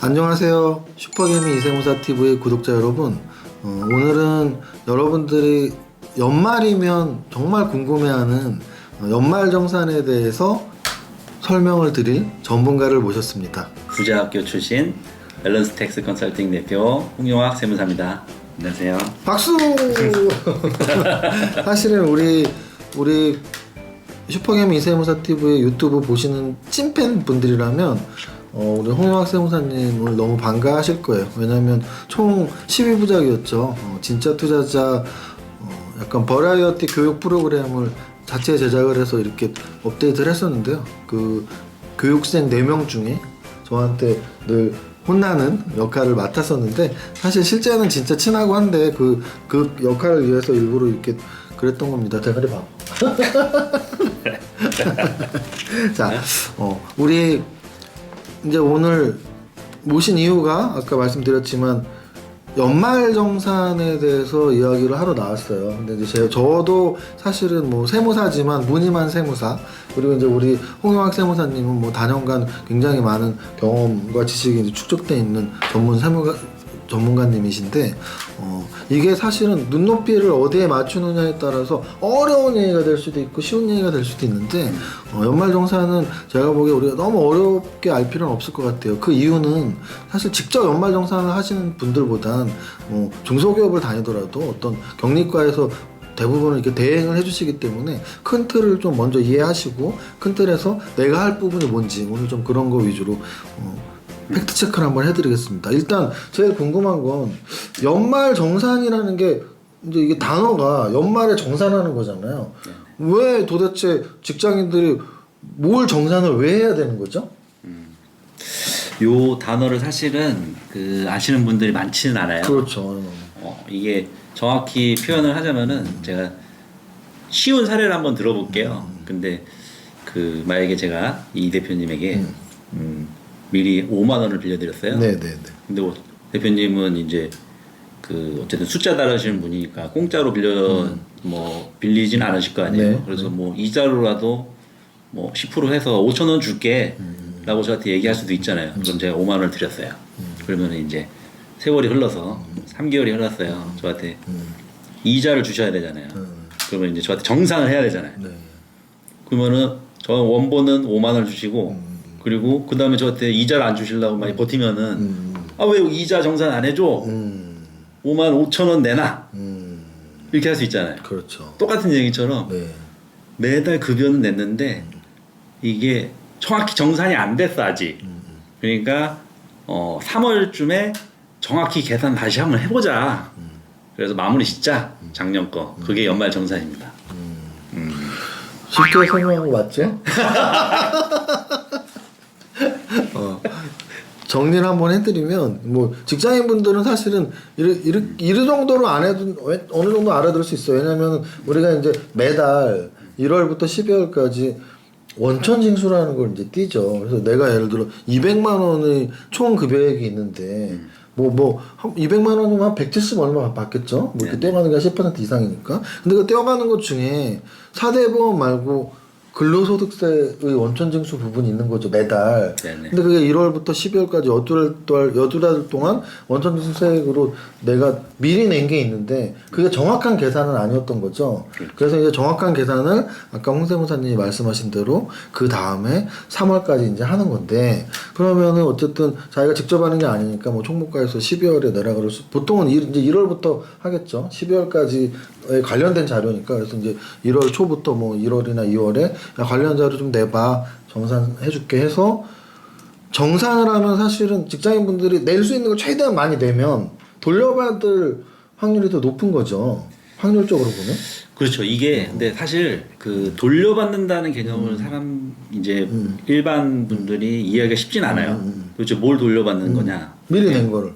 안녕하세요. 슈퍼개미 이세무사TV의 구독자 여러분, 오늘은 여러분들이 연말이면 정말 궁금해하는 연말정산에 대해서 설명을 드릴 전문가를 모셨습니다. 부자학교 출신 밸런스 텍스 컨설팅 대표 홍용학 세무사입니다. 안녕하세요. 박수! 사실은 우리 슈퍼개미 이세무사TV의 유튜브 보시는 찐팬 분들이라면 우리 홍용학 세무사님을 너무 반가하실 거예요. 왜냐면 총 12부작이었죠. 진짜 투자자 약간 버라이어티 교육 프로그램을 자체 제작을 해서 이렇게 업데이트를 했었는데요. 그 교육생 4명 중에 저한테 늘 혼나는 역할을 맡았었는데, 사실 실제는 진짜 친하고 한데 그 역할을 위해서 일부러 이렇게 그랬던 겁니다. 대가리 봐. 자, 우리 이제 오늘 모신 이유가 아까 말씀드렸지만 연말정산에 대해서 이야기를 하러 나왔어요. 근데 이제 저도 사실은 뭐 세무사지만 무늬만 세무사, 그리고 이제 우리 홍용학 세무사님은 뭐 다년간 굉장히 많은 경험과 지식이 이제 축적돼 있는 전문가님이신데, 이게 사실은 눈높이를 어디에 맞추느냐에 따라서 어려운 얘기가 될 수도 있고 쉬운 얘기가 될 수도 있는데, 연말정산은 제가 보기에 우리가 너무 어렵게 알 필요는 없을 것 같아요. 그 이유는 사실 직접 연말정산을 하시는 분들보단 중소기업을 다니더라도 어떤 격리과에서 대부분을 이렇게 대행을 해주시기 때문에 큰 틀을 좀 먼저 이해하시고, 큰 틀에서 내가 할 부분이 뭔지 오늘 좀 그런 거 위주로 팩트 체크를 한번 해드리겠습니다. 일단 제일 궁금한 건 연말 정산이라는 게, 이제 이게 단어가 연말에 정산하는 거잖아요. 왜 도대체 직장인들이 뭘 정산을 왜 해야 되는 거죠? 요 단어를 사실은 아시는 분들이 많지는 않아요. 그렇죠. 이게 정확히 표현을 하자면은 제가 쉬운 사례를 한번 들어볼게요. 근데 만약에 제가 이 대표님에게 미리 5만 원을 빌려드렸어요. 네네네. 근데 대표님은 이제 어쨌든 숫자 다루시는 분이니까 공짜로 빌리진 않으실 거 아니에요. 네. 그래서 뭐 이자로라도 뭐 10% 해서 5천 원 줄게 라고 저한테 얘기할 수도 있잖아요. 그럼 제가 5만 원을 드렸어요. 그러면 이제 세월이 흘러서 3개월이 흘렀어요. 저한테 이자를 주셔야 되잖아요. 그러면 이제 저한테 정산을 해야 되잖아요. 네. 그러면은 저 원본은 5만 원을 주시고, 그리고 그 다음에 저한테 이자를 안 주시려고 많이 버티면은 왜 이자 정산 안 해줘? 5만 5천 원 내놔. 이렇게 할 수 있잖아요. 그렇죠. 똑같은 얘기처럼 네. 매달 급여는 냈는데 이게 정확히 정산이 안 됐어 아직. 그러니까 3월쯤에 정확히 계산 다시 한번 해보자. 그래서 마무리 짓자, 작년 거. 그게 연말 정산입니다. 쉽게 설명한 거 맞죠? 정리를 한번 해드리면, 뭐 직장인분들은 사실은 이르 정도로 안 해도 어느 정도 알아들을 수 있어요. 왜냐면 우리가 이제 매달 1월부터 12월까지 원천징수라는 걸 이제 띄죠. 그래서 내가 예를 들어 200만 원의 총 급여액이 있는데, 한 200만 원이면 한 170 얼마 받겠죠? 뭐 이렇게 떼어가는 게 10% 이상이니까. 근데 그 떼어가는 것 중에 4대 보험 말고 근로소득세의 원천징수 부분이 있는 거죠, 매달. 네네. 근데 그게 1월부터 12월까지 여두 달 동안 원천징수세액으로 내가 미리 낸 게 있는데, 그게 정확한 계산은 아니었던 거죠. 그래서 이제 정확한 계산을 아까 홍세무사님이 말씀하신 대로 그 다음에 3월까지 이제 하는 건데, 그러면은 어쨌든 자기가 직접 하는 게 아니니까 뭐 총무과에서 12월에 내라 그럴 수, 보통은 이제 1월부터 하겠죠. 12월까지 관련된 자료니까. 그래서 이제 1월 초부터 뭐 1월이나 2월에 관련 자료 좀 내봐, 정산해줄게 해서 정산을 하면, 사실은 직장인분들이 낼 수 있는 걸 최대한 많이 내면 돌려받을 확률이 더 높은 거죠. 확률적으로 보면. 그렇죠. 이게 근데 사실 돌려받는다는 개념을 일반 분들이 이해하기가 쉽진 않아요. 도대체 뭘 돌려받는 거냐? 미리 낸 거를.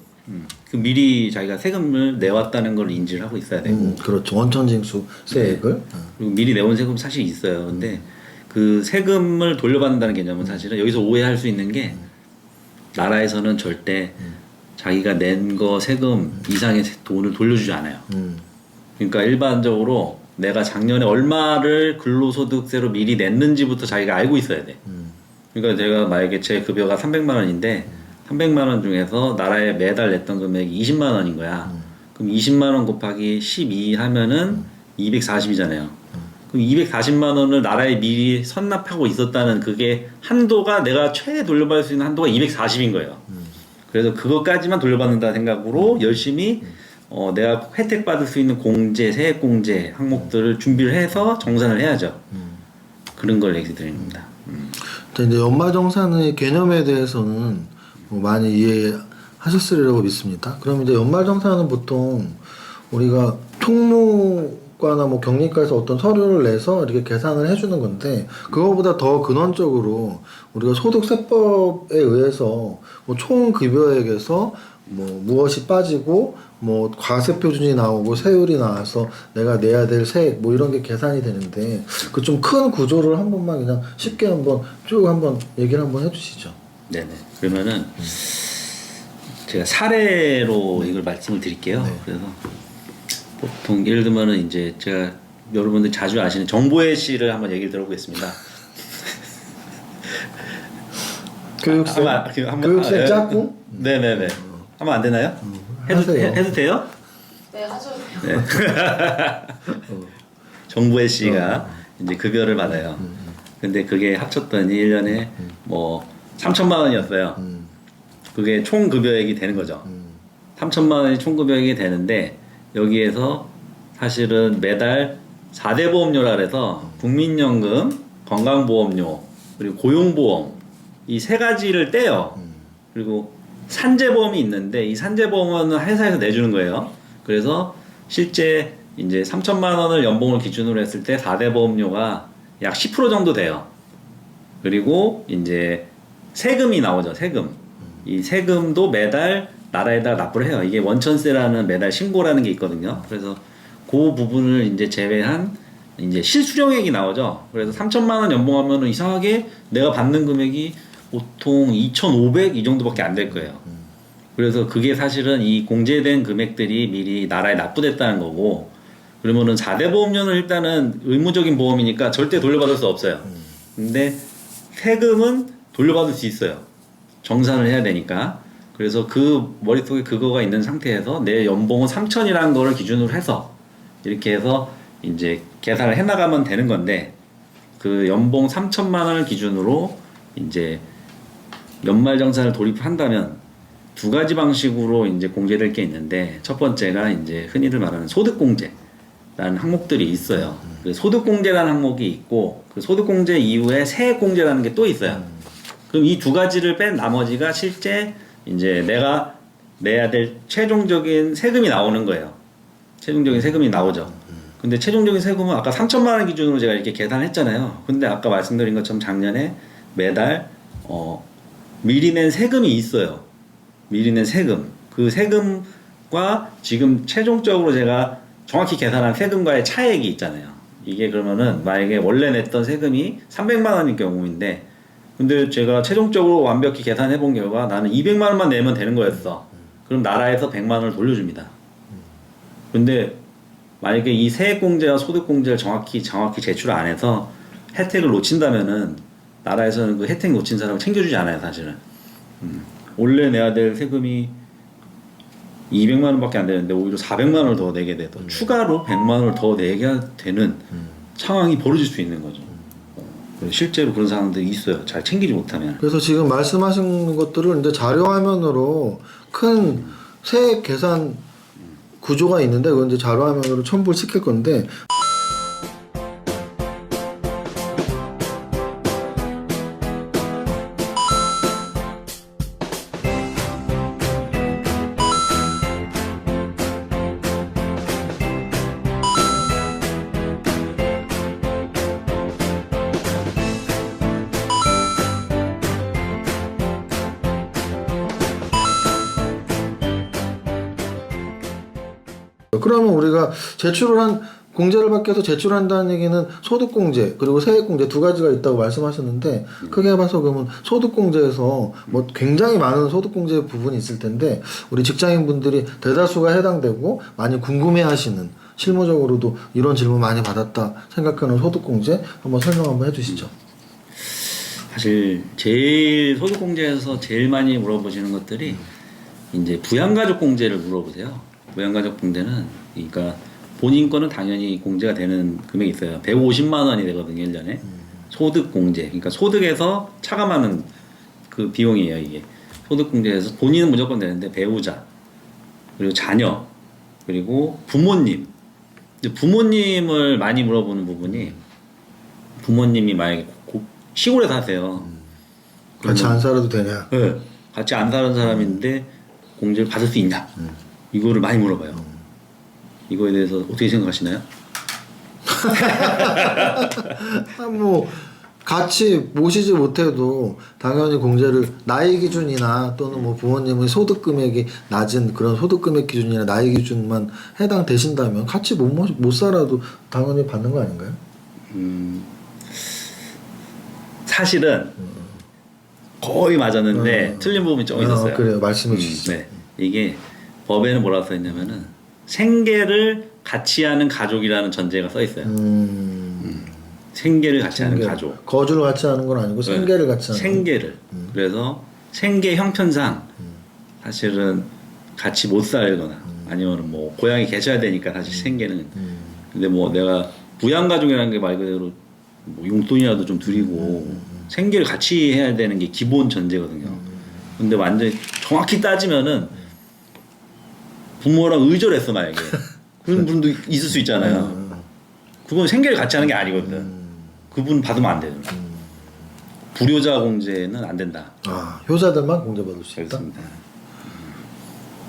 미리 자기가 세금을 내왔다는 걸 인지를 하고 있어야 되고. 그렇죠. 원천징수 세액을. 그리고 미리 내온 세금 사실 있어요. 근데 그 세금을 돌려받는다는 개념은 사실은 여기서 오해할 수 있는 게, 나라에서는 절대 자기가 낸 거 세금 이상의 돈을 돌려주지 않아요. 그러니까 일반적으로 내가 작년에 얼마를 근로소득세로 미리 냈는지부터 자기가 알고 있어야 돼. 그러니까 제가 만약에 제 급여가 300만 원인데 300만 원 중에서 나라에 매달 냈던 금액이 20만 원인 거야. 그럼 20만 원 곱하기 12 하면은 240이잖아요. 그럼 240만 원을 나라에 미리 선납하고 있었다는 그게 한도가 내가 최대 돌려받을 수 있는 한도가 240인 거예요. 그래서 그것까지만 돌려받는다 생각으로 열심히 내가 혜택 받을 수 있는 공제, 세액 공제 항목들을 준비를 해서 정산을 해야죠. 그런 걸 얘기 드립니다. 이제 연말정산의 개념에 대해서는 뭐 많이 이해하셨으리라고 믿습니다. 그럼 이제 연말정산은 보통 우리가 총무과나 뭐 경리과에서 어떤 서류를 내서 이렇게 계산을 해주는 건데, 그거보다 더 근원적으로 우리가 소득세법에 의해서 뭐 총 급여액에서 뭐 무엇이 빠지고 뭐 과세 표준이 나오고 세율이 나와서 내가 내야 될 세액 뭐 이런 게 계산이 되는데, 그 좀 큰 구조를 한 번만 그냥 쉽게 한번 쭉 한번 얘기를 한번 해주시죠. 네네. 그러면은 제가 사례로 이걸 말씀을 드릴게요. 네. 그래서 보통 예를 들면은 이제 제가 여러분들 자주 아시는 정보회 씨를 한번 얘기를 들어보겠습니다. 교육생, 교육생 짝꿍? 네네네. 하면 안 되나요? 하세요. 해도 돼요? 네, 하셔도 네. 돼요. 정부의 씨가 이제 급여를 받아요. 근데 그게 합쳤더니 1년에 뭐 3천만 원이었어요. 그게 총 급여액이 되는 거죠. 3천만 원이 총 급여액이 되는데, 여기에서 사실은 매달 4대 보험료라 그래서 국민연금, 건강보험료, 그리고 고용보험 이 세 가지를 떼요. 그리고 산재보험이 있는데 이 산재보험은 회사에서 내주는 거예요. 그래서 실제 이제 3천만 원을 연봉을 기준으로 했을 때 4대 보험료가 약 10% 정도 돼요. 그리고 이제 세금이 나오죠. 세금. 이 세금도 매달 나라에다 납부를 해요. 이게 원천세라는 매달 신고라는 게 있거든요. 그래서 그 부분을 이제 제외한 이제 실수령액이 나오죠. 그래서 3천만 원 연봉하면은 이상하게 내가 받는 금액이 보통 2,500 이 정도밖에 안 될 거예요. 그래서 그게 사실은 이 공제된 금액들이 미리 나라에 납부됐다는 거고, 그러면은 4대 보험료는 일단은 의무적인 보험이니까 절대 돌려받을 수 없어요. 근데 세금은 돌려받을 수 있어요. 정산을 해야 되니까. 그래서 그 머릿속에 그거가 있는 상태에서 내 연봉은 3천이라는 거를 기준으로 해서 이렇게 해서 이제 계산을 해나가면 되는 건데, 그 연봉 3천만 원을 기준으로 이제 연말정산을 돌입한다면 두 가지 방식으로 이제 공제될 게 있는데, 첫 번째가 이제 흔히들 말하는 소득공제라는 항목들이 있어요. 그 소득공제라는 항목이 있고, 그 소득공제 이후에 세액공제라는 게 또 있어요. 그럼 이 두 가지를 뺀 나머지가 실제 이제 내가 내야 될 최종적인 세금이 나오는 거예요. 최종적인 세금이 나오죠. 근데 최종적인 세금은 아까 3천만 원 기준으로 제가 이렇게 계산했잖아요. 근데 아까 말씀드린 것처럼 작년에 매달 미리 낸 세금이 있어요. 미리 낸 세금. 그 세금과 지금 최종적으로 제가 정확히 계산한 세금과의 차액이 있잖아요. 이게 그러면은 만약에 원래 냈던 세금이 300만 원인 경우인데, 근데 제가 최종적으로 완벽히 계산해 본 결과 나는 200만 원만 내면 되는 거였어. 그럼 나라에서 100만 원을 돌려줍니다. 근데 만약에 이 세액공제와 소득공제를 정확히 제출 안 해서 혜택을 놓친다면은 나라에서는 그 혜택 놓친 사람을 챙겨주지 않아요, 사실은. 원래 내야 될 세금이 200만 원밖에 안 되는데 오히려 400만 원을 더 내게 돼도 추가로 100만 원을 더 내게 되는 상황이 벌어질 수 있는 거죠. 실제로 그런 상황들이 있어요. 잘 챙기지 못하면. 그래서 지금 말씀하신 것들을 이제 자료 화면으로 큰 세액 계산 구조가 있는데, 그건 이제 자료 화면으로 첨부를 시킬 건데, 그러면 우리가 제출을 한 공제를 받기 위해서 제출한다는 얘기는 소득공제 그리고 세액공제 두 가지가 있다고 말씀하셨는데, 크게 봐서 그러면 소득공제에서 뭐 굉장히 많은 소득공제 부분이 있을 텐데, 우리 직장인분들이 대다수가 해당되고 많이 궁금해하시는, 실무적으로도 이런 질문 많이 받았다 생각하는 소득공제 한번 설명 한번 해주시죠. 사실 제일 소득공제에서 제일 많이 물어보시는 것들이 이제 부양가족 공제를 물어보세요. 부양가족 공제는 그러니까 본인 거는 당연히 공제가 되는 금액이 있어요. 150만 원이 되거든요, 1년에. 소득 공제. 그러니까 소득에서 차감하는 그 비용이에요, 이게. 소득 공제에서 본인은 무조건 되는데 배우자, 그리고 자녀, 그리고 부모님. 근데 부모님을 많이 물어보는 부분이 부모님이 만약에 시골에 사세요. 같이 안 살아도 되냐? 네. 같이 안 사는 사람인데 공제를 받을 수 있냐? 이거를 많이 물어봐요. 이거에 대해서 어떻게 생각하시나요? 뭐 같이 모시지 못해도 당연히 공제를 나이 기준이나 또는 뭐 부모님의 소득 금액이 낮은 그런 소득 금액 기준이나 나이 기준만 해당되신다면 같이 못 살아도 당연히 받는 거 아닌가요? 사실은 거의 맞았는데 틀린 부분이 좀 있었어요. 그래요. 말씀해 주시죠. 네. 이게 법에는 뭐라고 써 있냐면은 생계를 같이 하는 가족이라는 전제가 써 있어요. 생계를 같이 하는 가족. 거주를 같이 하는 건 아니고 생계를 같이 하는 생계를. 그래서 생계 형편상 사실은 같이 못 살거나 아니면 뭐 고향에 계셔야 되니까 사실 생계는. 근데 뭐 내가 부양가족이라는 게 말 그대로 뭐 용돈이라도 좀 드리고 생계를 같이 해야 되는 게 기본 전제거든요. 근데 완전 정확히 따지면은 부모랑 의절했어 만약에 그런 분도 있을 수 있잖아요. 그건 생계를 같이 하는 게 아니거든. 그분 받으면 안 돼요. 불효자 공제는 안 된다. 아, 효자들만 공제받을 수 있다? 그렇습니다.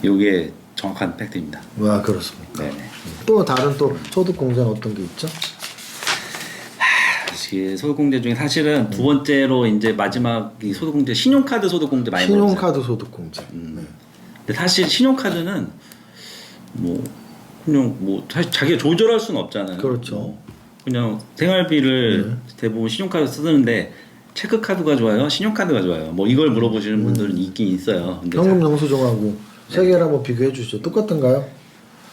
이게 정확한 팩트입니다. 와, 그렇습니까? 네네. 또 다른 또 소득 공제는 어떤 게 있죠? 이게 소득공제 중에 사실은 두 번째로 이제 마지막 이 소득공제 신용카드 소득공제 많이 물어보세요. 신용카드 소득 공제. 네. 근데 사실 신용카드는 뭐 그냥 뭐 사실 자기가 조절할 수는 없잖아요. 그렇죠. 뭐 그냥 생활비를 대부분 신용카드 쓰는데 체크카드가 좋아요, 신용카드가 좋아요. 뭐 이걸 물어보시는 분들은 있긴 있어요. 근데 현금 영수증하고 세 개를 한번 비교해 주시죠. 똑같은가요?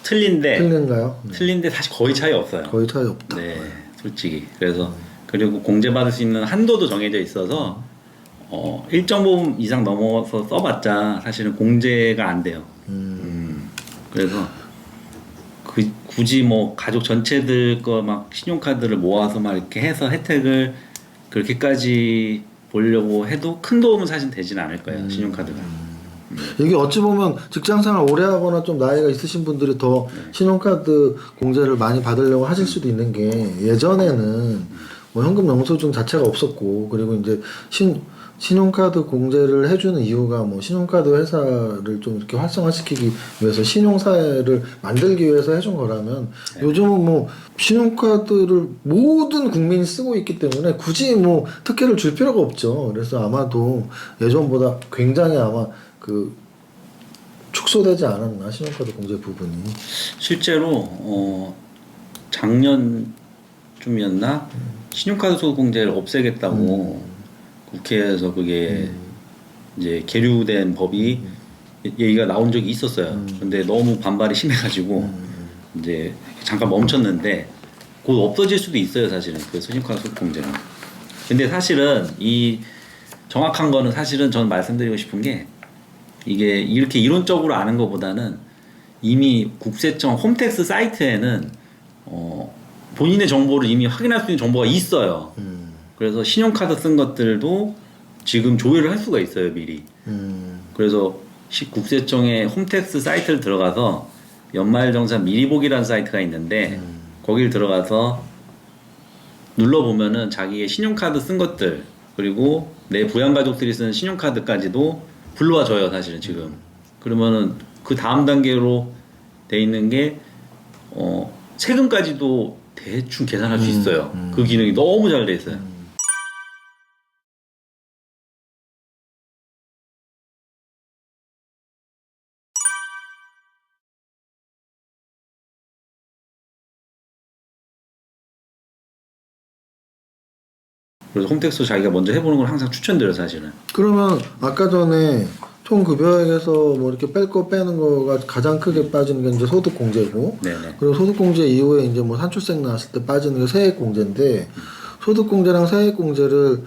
틀린데 틀린가요? 틀린데 사실 거의 차이 없어요. 거의 차이 없다. 네, 솔직히. 그래서 그리고 공제받을 수 있는 한도도 정해져 있어서 일정 부분 이상 넘어서 써봤자 사실은 공제가 안 돼요. 그래서 굳이 뭐 가족 전체들 거 막 신용카드를 모아서 막 이렇게 해서 혜택을 그렇게까지 보려고 해도 큰 도움은 사실 되진 않을 거예요. 신용카드가. 이게 어찌 보면 직장생활 오래 하거나 좀 나이가 있으신 분들이 더 신용카드 공제를 많이 받으려고 하실 수도 있는 게 예전에는 뭐 현금 영수증 자체가 없었고 그리고 이제 신용카드 공제를 해주는 이유가 뭐 신용카드 회사를 좀 이렇게 활성화시키기 위해서 신용사회를 만들기 위해서 해준 거라면 요즘은 뭐 신용카드를 모든 국민이 쓰고 있기 때문에 굳이 뭐 특혜를 줄 필요가 없죠. 그래서 아마도 예전보다 굉장히 아마 그 축소되지 않았나 신용카드 공제 부분이. 실제로 작년쯤이었나 신용카드 소득 공제를 없애겠다고 국회에서 그게 이제 계류된 법이 얘기가 나온 적이 있었어요. 근데 너무 반발이 심해가지고 이제 잠깐 멈췄는데 곧 없어질 수도 있어요, 사실은 그 신용카드 소득 공제는. 근데 사실은 이 정확한 거는 사실은 저는 말씀드리고 싶은 게 이게 이렇게 이론적으로 아는 것보다는 이미 국세청 홈택스 사이트에는 본인의 정보를 이미 확인할 수 있는 정보가 있어요. 그래서 신용카드 쓴 것들도 지금 조회를 할 수가 있어요, 미리. 그래서 국세청의 홈택스 사이트를 들어가서 연말정산 미리보기라는 사이트가 있는데 거길 들어가서 눌러보면은 자기의 신용카드 쓴 것들 그리고 내 부양가족들이 쓰는 신용카드까지도 불러와줘요, 사실은 지금. 그러면은 그 다음 단계로 돼 있는 게 세금까지도 대충 계산할 수 있어요. 그 기능이 너무 잘 돼 있어요. 그래서 홈택스 자기가 먼저 해보는 걸 항상 추천드려요, 사실은. 그러면 아까 전에 총 급여액에서 뭐 이렇게 뺄 거 빼는 거가 가장 크게 빠지는 게 이제 소득 공제고, 네네. 그리고 소득 공제 이후에 이제 뭐 산출세 나왔을 때 빠지는 게 세액 공제인데, 소득 공제랑 세액 공제를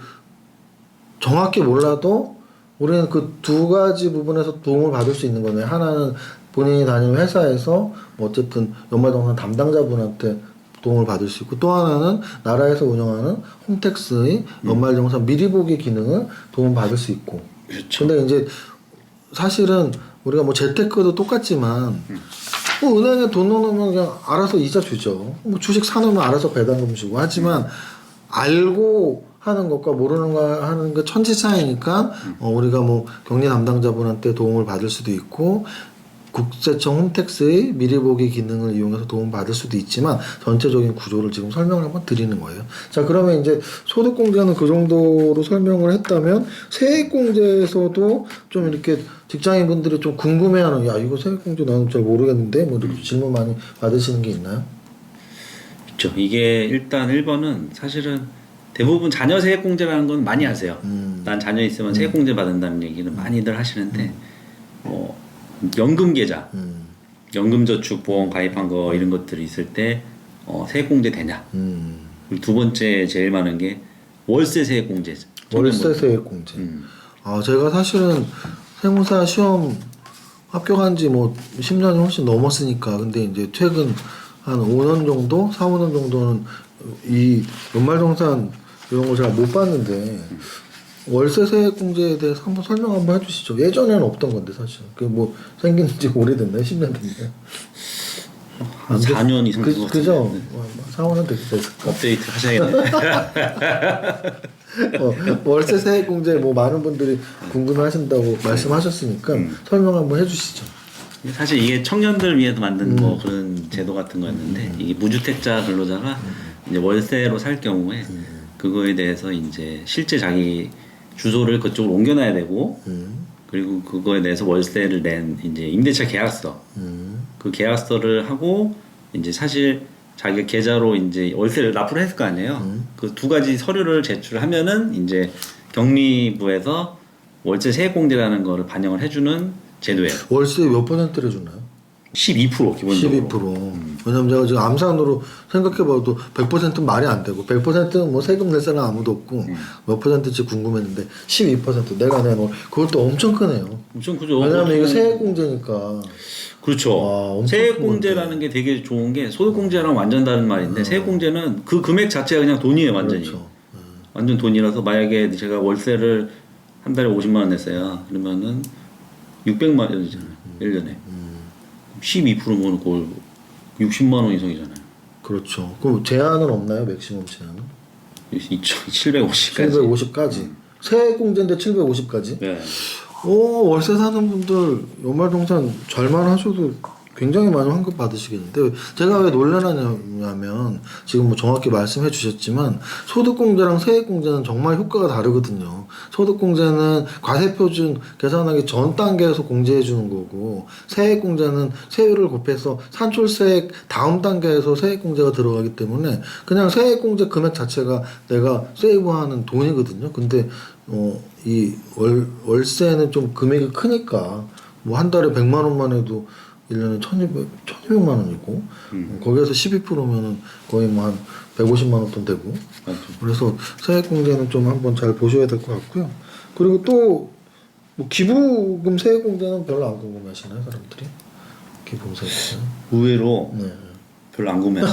정확히 몰라도 우리는 그 두 가지 부분에서 도움을 받을 수 있는 거네요. 하나는 본인이 다니는 회사에서 뭐 어쨌든 연말정산 담당자분한테 도움을 받을 수 있고, 또 하나는 나라에서 운영하는 홈택스의 연말정산 미리 보기 기능을 도움 받을 수 있고. 그렇죠. 근데 이제 사실은 우리가 뭐 재테크도 똑같지만 뭐 은행에 돈 넣으면 그냥 알아서 이자 주죠. 뭐 주식 사놓으면 알아서 배당금 주고. 하지만 알고 하는 것과 모르는 거 하는 게 천지 차이니까 우리가 뭐 격리 담당자분한테 도움을 받을 수도 있고, 국세청 홈택스의 미리 보기 기능을 이용해서 도움 받을 수도 있지만 전체적인 구조를 지금 설명을 한번 드리는 거예요. 자, 그러면 이제 소득공제는 그 정도로 설명을 했다면 세액공제에서도 좀 이렇게 직장인분들이 좀 궁금해하는, 야 이거 세액공제 나는 잘 모르겠는데 뭐 이렇게 질문 많이 받으시는 게 있나요? 그렇죠. 이게 일단 1번은 사실은 대부분 자녀 세액공제라는 건 많이 하세요. 난 자녀 있으면 세액공제 받는다는 얘기는 많이들 하시는데 연금 계좌, 연금저축 보험 가입한 거 이런 것들이 있을 때 세액공제 되냐. 그리고 두 번째 제일 많은 게 월세 세액공제. 월세 세액공제. 아, 제가 사실은 세무사 시험 합격한 지 뭐 10년이 훨씬 넘었으니까, 근데 이제 최근 한 5년 정도, 4, 5년 정도는 이 연말정산 이런 거 잘 못 봤는데 월세 세액공제에 대해서 한번 설명 한번 해주시죠. 예전에는 없던 건데 사실 그 뭐 생긴 지 오래됐나요? 10년 됐나요? 한 4년 이상 된것 그죠? 같은데. 4, 5년 됐을까? 업데이트 하셔야겠네. 월세 세액공제 뭐 많은 분들이 궁금해하신다고 말씀하셨으니까 설명 한번 해주시죠. 사실 이게 청년들 위해서 만든 뭐 그런 제도 같은 거였는데 이게 무주택자 근로자가 이제 월세로 살 경우에 그거에 대해서 이제 실제 자기 주소를 그쪽으로 옮겨놔야 되고 그리고 그거에 대해서 월세를 낸 이제 임대차 계약서 그 계약서를 하고 이제 사실 자기가 계좌로 이제 월세를 납부를 했을 거 아니에요. 그 두 가지 서류를 제출하면은 이제 격리부에서 월세 세액공제라는 거를 반영을 해주는 제도예요. 월세 몇 %를 주나요? 12% 기본적으로. 12%. 왜냐면 제가 지금 암산으로 생각해봐도 100%는 말이 안 되고 100%는 뭐 세금 낼 사람 아무도 없고 몇 %지 궁금했는데 12% 내가 내놓은 그것도 엄청 크네요. 엄청 크죠. 왜냐면 이게 세액공제니까. 그렇죠. 와, 엄청 세액공제라는 게 되게 좋은 게 소득공제랑 완전 다른 말인데 세액공제는 그 금액 자체가 그냥 돈이에요, 완전히. 그렇죠. 완전 돈이라서 만약에 제가 월세를 한 달에 50만 원 냈어요. 그러면은 600만 원이잖아요. 1년에. 12%면 거의 60만 원 이상이잖아요. 그렇죠. 그럼 제한은 없나요? 맥시멈 제한은? 750까지. 750까지. 세액공제인데 750까지? 네. 오, 월세 사는 분들 연말정산 잘만 하셔도 굉장히 많이 환급 받으시겠는데, 제가 왜 놀라냐면 지금 뭐 정확히 말씀해 주셨지만 소득공제랑 세액공제는 정말 효과가 다르거든요. 소득공제는 과세표준 계산하기 전 단계에서 공제해 주는 거고, 세액공제는 세율을 곱해서 산출세액 다음 단계에서 세액공제가 들어가기 때문에 그냥 세액공제 금액 자체가 내가 세이브하는 돈이거든요. 근데 이 월세는 좀 금액이 크니까 뭐 한 달에 100만 원만 해도 1년에 1200만 원이고 거기에서 12%면은 거의 뭐 한 150만 원 돈 되고. 그래서 세액공제는 좀 한번 잘 보셔야 될 것 같고요. 그리고 또 뭐 기부금 세액공제는 별로 안 궁금하시나요, 사람들이? 기부금 세액공제. 의외로 네. 별로 안 궁금해요.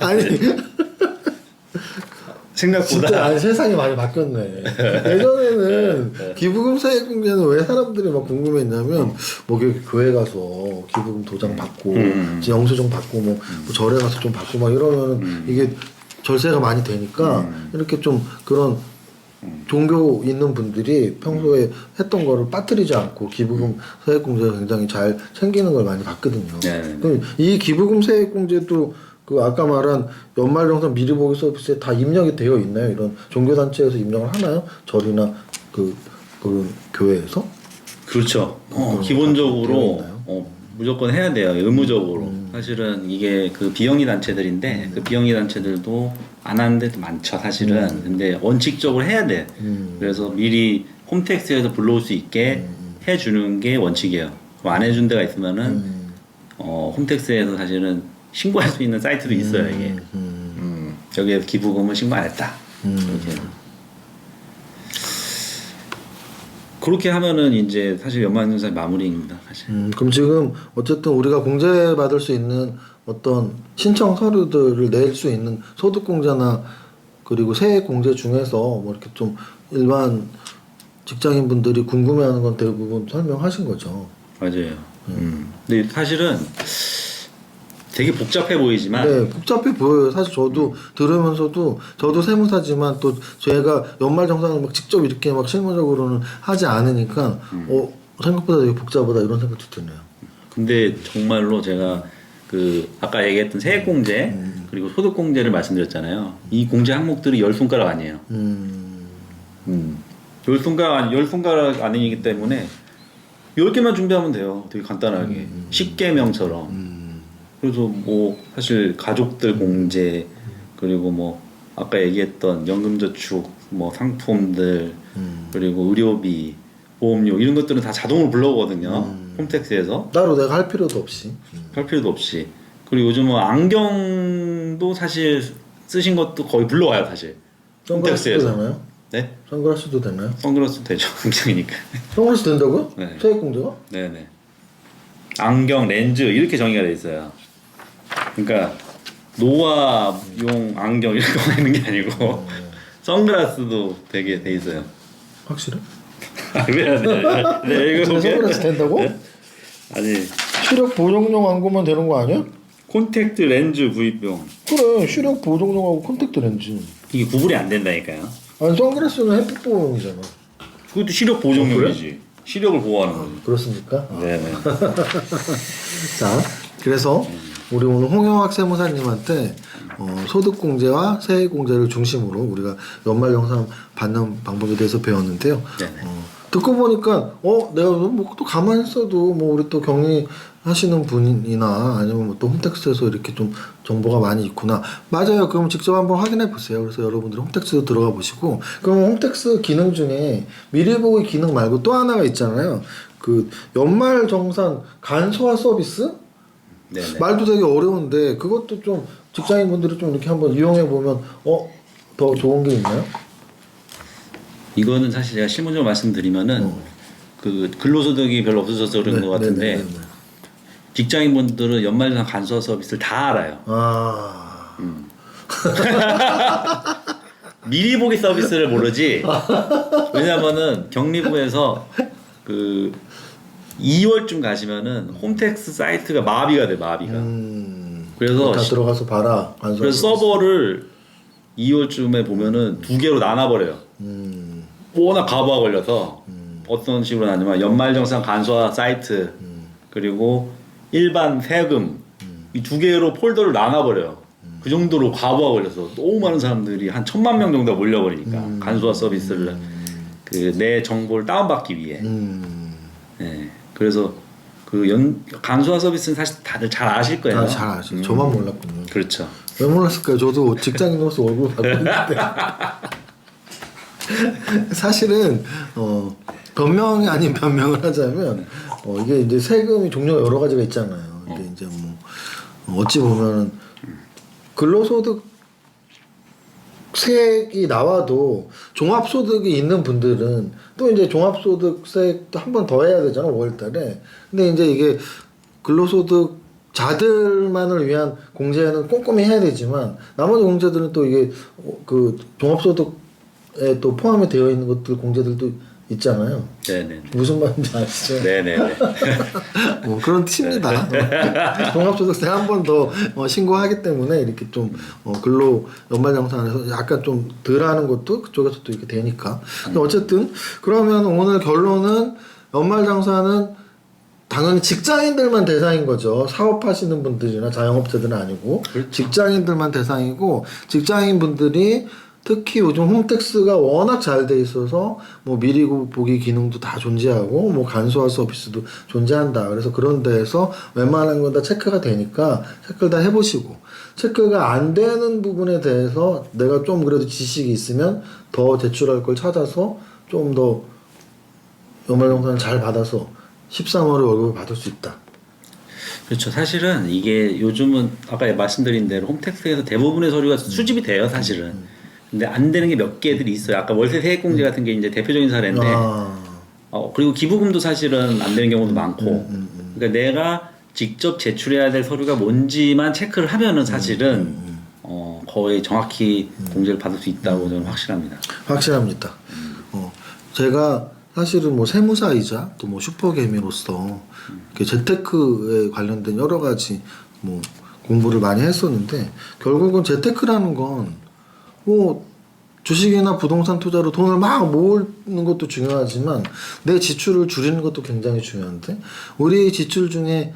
아니 생각보다. 진짜 아니, 세상이 많이 바뀌었네. 예전에는 기부금 세액공제는 왜 사람들이 막 궁금했냐면 뭐 교회 가서 기부금 도장 받고 이제 영수증 받고 뭐 절에 가서 좀 받고 막 이러면 이게 절세가 많이 되니까 이렇게 좀 그런 종교 있는 분들이 평소에 했던 거를 빠뜨리지 않고 기부금 세액공제가 굉장히 잘 챙기는 걸 많이 봤거든요. 네. 그럼 이 기부금 세액공제도 그 아까 말한 연말정산 미리 보기 서비스에 다 입력이 되어 있나요? 이런 종교단체에서 입력을 하나요? 절이나 그 교회에서? 그렇죠. 기본적으로 무조건 해야 돼요. 의무적으로. 사실은 이게 그 비영리 단체들인데 그 비영리 단체들도 안 하는 데도 많죠. 사실은. 근데 원칙적으로 해야 돼. 그래서 미리 홈택스에서 불러올 수 있게 해주는 게 원칙이에요. 안 해준 데가 있으면은 홈택스에서 사실은 신고할 수 있는 사이트도 있어요. 이게. 여기에 기부금은 신고 안 했다. 그렇게 하면은 이제 사실 연말정산 마무리입니다. 사실. 그럼 지금 어쨌든 우리가 공제받을 수 있는 어떤 신청 서류들을 낼 수 있는 소득공제나 그리고 세액공제 중에서 뭐 이렇게 좀 일반 직장인분들이 궁금해하는 건 대부분 설명하신 거죠. 맞아요. 근데 사실은 되게 복잡해 보이지만 네, 복잡해 보여요. 사실 저도 들으면서도 저도 세무사지만 또 제가 연말정산을 막 직접 이렇게 막 실무적으로는 하지 않으니까 생각보다 되게 복잡하다 이런 생각도 드네요. 근데 정말로 제가 그 아까 얘기했던 세액공제 그리고 소득공제를 말씀드렸잖아요. 이 공제 항목들이 10손가락 아니에요. 10손가락 아니기 때문에 10개만 준비하면 돼요. 되게 간단하게. 10개명처럼. 그래서 뭐 사실 가족들 공제 그리고 뭐 아까 얘기했던 연금저축 뭐 상품들 그리고 의료비 보험료 이런 것들은 다 자동으로 불러오거든요. 홈택스에서 따로 내가 할 필요도 없이. 할 필요도 없이. 그리고 요즘은 안경도 사실 쓰신 것도 거의 불러와요 사실. 선글라스도 되나요? 네? 선글라스도 되나요? 선글라스 되죠. 안경이니까. 선글라스 된다고요? 네. 세액공제가? 네네. 안경, 렌즈 이렇게 정의가 돼 있어요. 그러니까 노화용 안경 이렇게 있는 게 아니고 선글라스도 되게 돼 있어요. 확실해? 네, 이거 진짜 선글라스 된다고? 네? 아니 시력 보정용 안구만 되는 거 아니야? 콘택트 렌즈 구입용 그래, 시력 보정용하고 콘택트 렌즈. 이게 구분이 안 된다니까요. 아니 선글라스는 햇빛 보호용이잖아. 그것도 시력 보정용이지. 시력을 보호하는 거지. 그렇습니까? 네네. 자, 그래서 우리 오늘 홍영학 세무사님한테 소득공제와 세액공제를 중심으로 우리가 연말정산 받는 방법에 대해서 배웠는데요. 네네. 듣고 보니까 내가 뭐 또 가만히 있어도 뭐 우리 또 격리하시는 분이나 아니면 뭐 또 홈택스에서 이렇게 좀 정보가 많이 있구나. 맞아요. 그럼 직접 한번 확인해 보세요. 그래서 여러분들이 홈택스도 들어가 보시고 그럼 홈택스 기능 중에 미리 보기 기능 말고 또 하나가 있잖아요. 그 연말정산 간소화 서비스? 네네. 말도 되게 어려운데 그것도 좀 직장인분들이 좀 이렇게 한번 이용해 보면 더 좋은 게 있나요? 이거는 사실 제가 실무적으로 말씀드리면은 그 근로소득이 별로 없어져서 그런 것 같은데 네네네네. 직장인분들은 연말정산 간소화 서비스를 다 알아요. 미리 보기 서비스를 모르지. 왜냐면은 격리부에서 그 2월쯤 가시면은 홈택스 사이트가 마비가 돼 마비가. 그래서 다 들어가서 봐라. 그래서 서버를 2월쯤에 보면은 두 개로 나눠버려요. 워낙 가부가 걸려서 어떤 식으로 나냐면 연말정산 간소화 사이트 그리고 일반 세금 이 두 개로 폴더를 나눠버려요. 그 정도로 과부하 걸려서 너무 많은 사람들이 한 1,000만 명 정도가 몰려버리니까 간소화 서비스를 그 내 정보를 다운받기 위해. 네. 그래서 그 간소화 서비스는 사실 다들 잘 아실 거예요. 잘 아시죠. 저만 몰랐군요. 그렇죠. 왜 몰랐을까요? 저도 직장인으로서 월급을 받고 있는데 사실은 변명이 아닌 변명을 하자면 이게 이제 세금이 종류가 여러 가지가 있잖아요. 이게 이제 뭐 어찌 보면 근로소득 세액이 나와도 종합소득이 있는 분들은 또 이제 종합소득세액도 한 번 더 해야 되잖아 5월달에. 근데 이제 이게 근로소득 자들만을 위한 공제는 꼼꼼히 해야 되지만 나머지 공제들은 또 이게 그 종합소득에 또 포함이 되어 있는 것들 공제들도 있잖아요. 네네. 무슨 말인지 아시죠? 네네네. 뭐 그런 뜻입니다. 종합소득세 한 번 더 신고하기 때문에 이렇게 좀 근로 연말정산에서 약간 좀 덜하는 것도 그쪽에서 또 이렇게 되니까. 근데 어쨌든 그러면 오늘 결론은 연말정산은 당연히 직장인들만 대상인 거죠. 사업하시는 분들이나 자영업자들은 아니고 직장인들만 대상이고 직장인분들이 특히 요즘 홈택스가 워낙 잘 돼 있어서 뭐 미리 보기 기능도 다 존재하고 뭐 간소화 서비스도 존재한다. 그래서 그런 데에서 웬만한 건 다 체크가 되니까 체크를 다 해보시고 체크가 안 되는 부분에 대해서 내가 좀 그래도 지식이 있으면 더 제출할 걸 찾아서 좀 더 연말정산을 잘 받아서 13월에 월급을 받을 수 있다. 그렇죠. 사실은 이게 요즘은 아까 말씀드린 대로 홈택스에서 대부분의 서류가 수집이 돼요, 사실은. 근데 안 되는 게 몇 개들이 있어요. 아까 월세 세액공제 같은 게 이제 대표적인 사례인데, 그리고 기부금도 사실은 안 되는 경우도 많고, 그러니까 내가 직접 제출해야 될 서류가 뭔지만 체크를 하면은 사실은 거의 정확히 공제를 받을 수 있다고 저는 확실합니다. 확실합니다. 제가 사실은 뭐 세무사이자 또 뭐 슈퍼개미로서 이렇게 재테크에 관련된 여러 가지 뭐 공부를 많이 했었는데 결국은 재테크라는 건 뭐 주식이나 부동산 투자로 돈을 막 모으는 것도 중요하지만 내 지출을 줄이는 것도 굉장히 중요한데 우리 지출 중에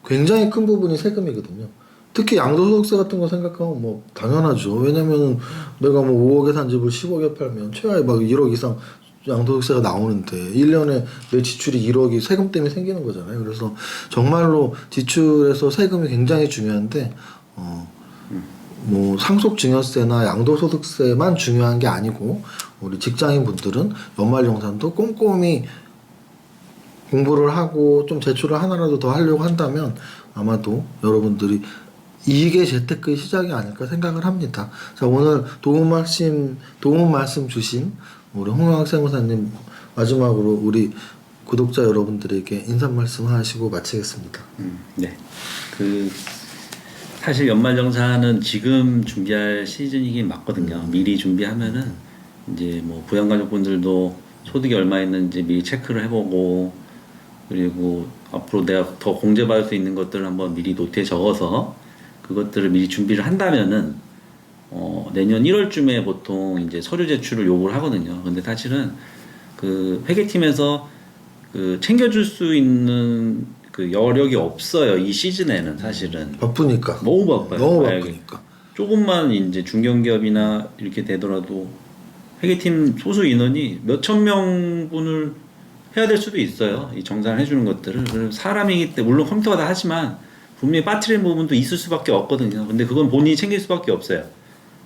굉장히 큰 부분이 세금이거든요. 특히 양도소득세 같은 거 생각하면 뭐 당연하죠. 왜냐면 내가 뭐 5억에 산 집을 10억에 팔면 최하에 막 1억 이상 양도소득세가 나오는데 1년에 내 지출이 1억이 세금 때문에 생기는 거잖아요. 그래서 정말로 지출에서 세금이 굉장히 중요한데 뭐 상속증여세나 양도소득세만 중요한 게 아니고 우리 직장인 분들은 연말정산도 꼼꼼히 공부를 하고 좀 제출을 하나라도 더 하려고 한다면 아마도 여러분들이 이게 재테크의 시작이 아닐까 생각을 합니다. 자, 오늘 도움 말씀 주신 우리 홍영학 세무사님 마지막으로 우리 구독자 여러분들에게 인사 말씀 하시고 마치겠습니다. 네. 사실 연말정산은 지금 준비할 시즌이긴 맞거든요. 미리 준비하면은 이제 뭐 부양가족분들도 소득이 얼마 있는지 미리 체크를 해보고 그리고 앞으로 내가 더 공제받을 수 있는 것들을 한번 미리 노트에 적어서 그것들을 미리 준비를 한다면은 내년 1월쯤에 보통 이제 서류 제출을 요구를 하거든요. 근데 사실은 그 회계팀에서 챙겨줄 수 있는 그 여력이 없어요. 이 시즌에는 사실은 바쁘니까. 너무 바빠요. 너무 만약에 바쁘니까. 조금만 이제 중견기업이나 이렇게 되더라도 회계팀 소수 인원이 몇천 명분을 해야 될 수도 있어요. 이 정산을 해주는 것들을. 그래서 사람이기 때문에 물론 컴퓨터가 다 하지만 분명히 빠뜨리는 부분도 있을 수밖에 없거든요. 근데 그건 본인이 챙길 수밖에 없어요.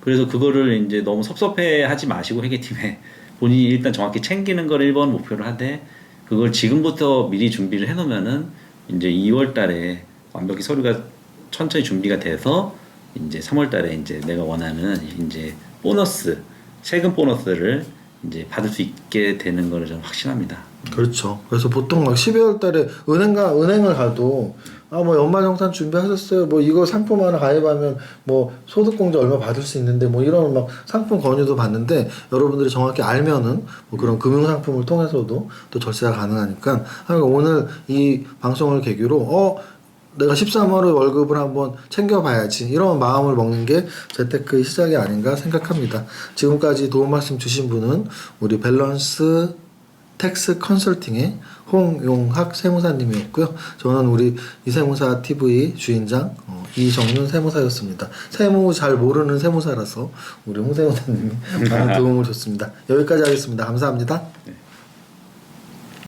그래서 그거를 이제 너무 섭섭해하지 마시고 회계팀에 본인이 일단 정확히 챙기는 걸 1번 목표로 하되 그걸 지금부터 미리 준비를 해놓으면은 이제 2월달에 완벽히 서류가 천천히 준비가 돼서 이제 3월달에 이제 내가 원하는 이제 보너스 세금 보너스를 이제 받을 수 있게 되는 거를 저는 확신합니다. 그렇죠. 그래서 보통 막 12월 달에 은행을 가도 뭐 연말정산 준비하셨어요. 뭐 이거 상품 하나 가입하면 뭐 소득공제 얼마 받을 수 있는데 뭐 이런 막 상품 권유도 받는데 여러분들이 정확히 알면은 뭐 그런 금융상품을 통해서도 또 절세가 가능하니까 오늘 이 방송을 계기로 내가 13월에 월급을 한번 챙겨봐야지 이런 마음을 먹는 게 재테크의 시작이 아닌가 생각합니다. 지금까지 도움 말씀 주신 분은 우리 밸런스 텍스 컨설팅의 홍용학 세무사님이었고요. 저는 우리 이세무사 TV 주인장 이정윤 세무사였습니다. 세무 잘 모르는 세무사라서 우리 홍 세무사님이 많은 도움을 줬습니다. 여기까지 하겠습니다. 감사합니다. 네.